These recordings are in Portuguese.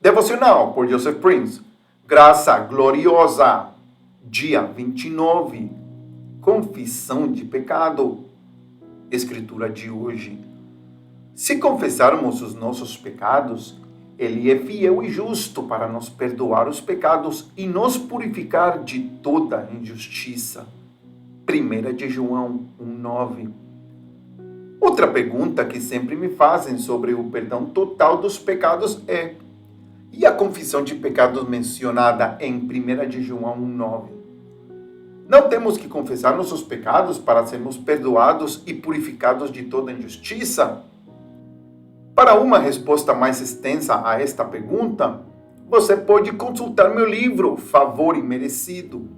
Devocional por Joseph Prince. Graça gloriosa. Dia 29. Confissão de pecado. Escritura de hoje. Se confessarmos os nossos pecados, Ele é fiel e justo para nos perdoar os pecados e nos purificar de toda injustiça. 1 de João 1,9. Outra pergunta que sempre me fazem sobre o perdão total dos pecados é: e a confissão de pecados mencionada em 1 de João 1,9? Não temos que confessar nossos pecados para sermos perdoados e purificados de toda injustiça? Para uma resposta mais extensa a esta pergunta, você pode consultar meu livro, Favor Imerecido.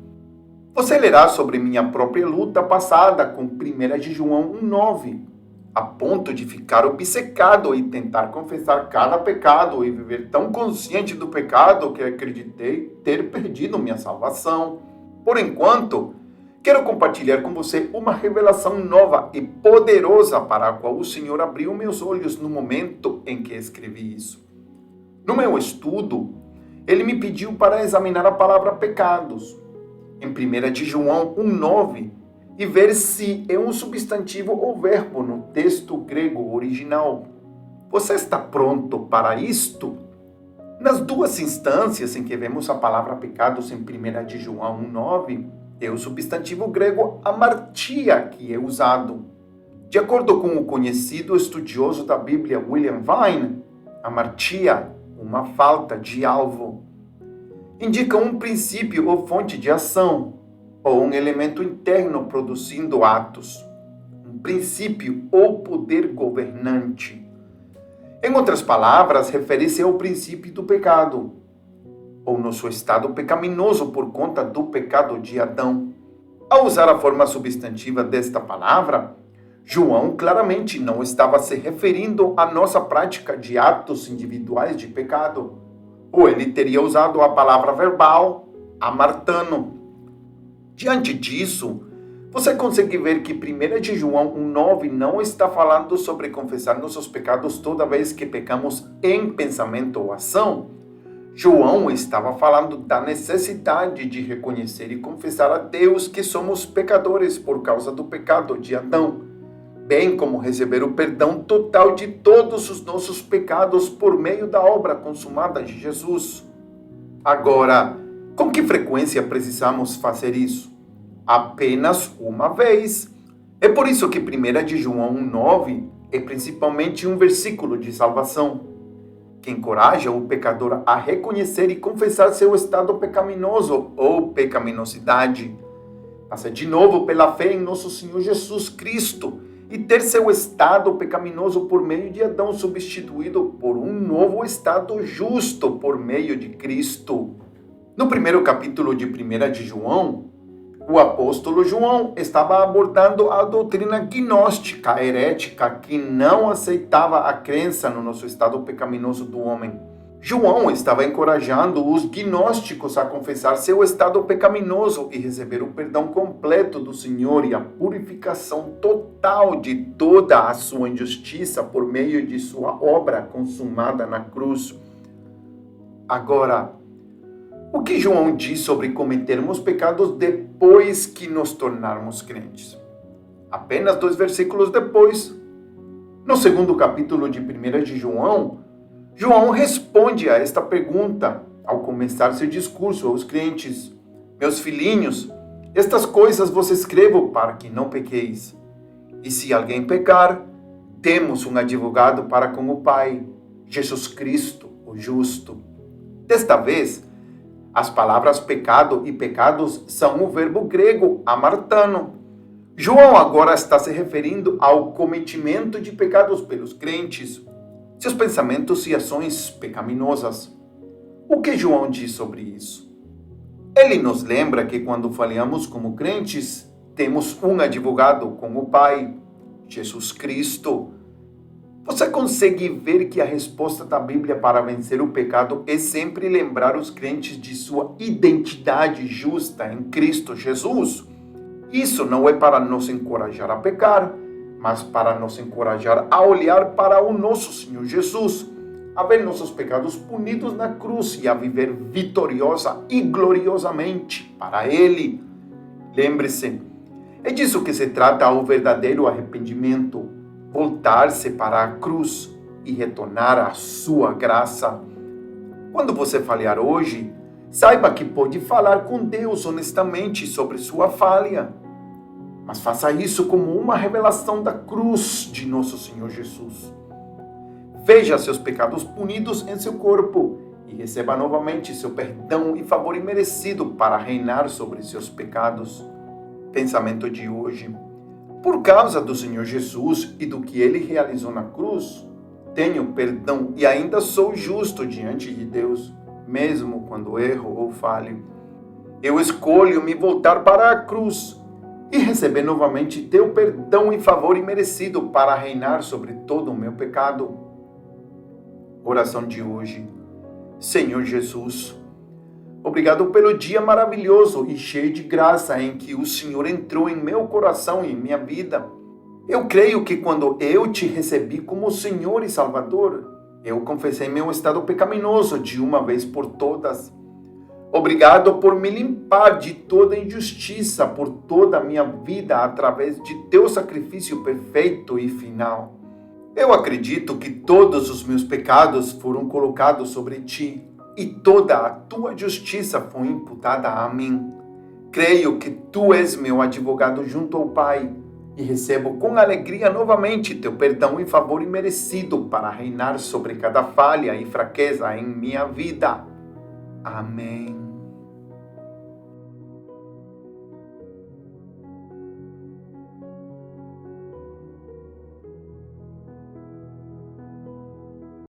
Você lerá sobre minha própria luta passada com 1 de João 1,9, a ponto de ficar obcecado e tentar confessar cada pecado e viver tão consciente do pecado que acreditei ter perdido minha salvação. Por enquanto, quero compartilhar com você uma revelação nova e poderosa para a qual o Senhor abriu meus olhos no momento em que escrevi isso. No meu estudo, Ele me pediu para examinar a palavra pecados, em 1 de João 1,9, e ver se é um substantivo ou verbo no texto grego original. Você está pronto para isto? Nas duas instâncias em que vemos a palavra pecados em 1 de João 1,9, é o substantivo grego amartia que é usado. De acordo com o conhecido estudioso da Bíblia William Vine, amartia, uma falta de alvo, indica um princípio ou fonte de ação, ou um elemento interno produzindo atos, um princípio ou poder governante. Em outras palavras, refere-se ao princípio do pecado, ou nosso estado pecaminoso por conta do pecado de Adão. Ao usar a forma substantiva desta palavra, João claramente não estava se referindo à nossa prática de atos individuais de pecado, ou ele teria usado a palavra verbal, amartano. Diante disso, você consegue ver que 1 de João 1,9 não está falando sobre confessar nossos pecados toda vez que pecamos em pensamento ou ação. João estava falando da necessidade de reconhecer e confessar a Deus que somos pecadores por causa do pecado de Adão, bem como receber o perdão total de todos os nossos pecados por meio da obra consumada de Jesus. Agora, com que frequência precisamos fazer isso? Apenas uma vez. É por isso que 1 de João 1,9 é principalmente um versículo de salvação, que encoraja o pecador a reconhecer e confessar seu estado pecaminoso ou pecaminosidade. Passa de novo pela fé em nosso Senhor Jesus Cristo e ter seu estado pecaminoso por meio de Adão substituído por um novo estado justo por meio de Cristo. No primeiro capítulo de 1 de João, o apóstolo João estava abordando a doutrina gnóstica herética que não aceitava a crença no nosso estado pecaminoso do homem. João estava encorajando os gnósticos a confessar seu estado pecaminoso e receber o perdão completo do Senhor e a purificação total de toda a sua injustiça por meio de sua obra consumada na cruz. Agora, o que João diz sobre cometermos pecados depois que nos tornarmos crentes? Apenas 2 versículos depois, no segundo capítulo de 1 de João, João responde a esta pergunta ao começar seu discurso aos crentes: meus filhinhos, estas coisas vos escrevo para que não pequeis. E se alguém pecar, temos um advogado para com o Pai, Jesus Cristo, o justo. Desta vez, as palavras pecado e pecados são o verbo grego amartano. João agora está se referindo ao cometimento de pecados pelos crentes, seus pensamentos e ações pecaminosas. O que João diz sobre isso? Ele nos lembra que quando falhamos como crentes, temos um advogado com o Pai, Jesus Cristo. Você consegue ver que a resposta da Bíblia para vencer o pecado é sempre lembrar os crentes de sua identidade justa em Cristo Jesus? Isso não é para nos encorajar a pecar, mas para nos encorajar a olhar para o nosso Senhor Jesus, a ver nossos pecados punidos na cruz e a viver vitoriosa e gloriosamente para Ele. Lembre-se, é disso que se trata o verdadeiro arrependimento, voltar-se para a cruz e retornar à sua graça. Quando você falhar hoje, saiba que pode falar com Deus honestamente sobre sua falha. Mas faça isso como uma revelação da cruz de nosso Senhor Jesus. Veja seus pecados punidos em seu corpo e receba novamente seu perdão e favor imerecido para reinar sobre seus pecados. Pensamento de hoje. Por causa do Senhor Jesus e do que Ele realizou na cruz, tenho perdão e ainda sou justo diante de Deus, mesmo quando erro ou falho. Eu escolho me voltar para a cruz e receber novamente teu perdão e favor imerecido para reinar sobre todo o meu pecado. Oração de hoje. Senhor Jesus, obrigado pelo dia maravilhoso e cheio de graça em que o Senhor entrou em meu coração e em minha vida. Eu creio que quando eu te recebi como Senhor e Salvador, eu confessei meu estado pecaminoso de uma vez por todas. Obrigado por me limpar de toda injustiça por toda a minha vida através de teu sacrifício perfeito e final. Eu acredito que todos os meus pecados foram colocados sobre ti e toda a tua justiça foi imputada a mim. Creio que tu és meu advogado junto ao Pai e recebo com alegria novamente teu perdão e favor imerecido para reinar sobre cada falha e fraqueza em minha vida. Amém.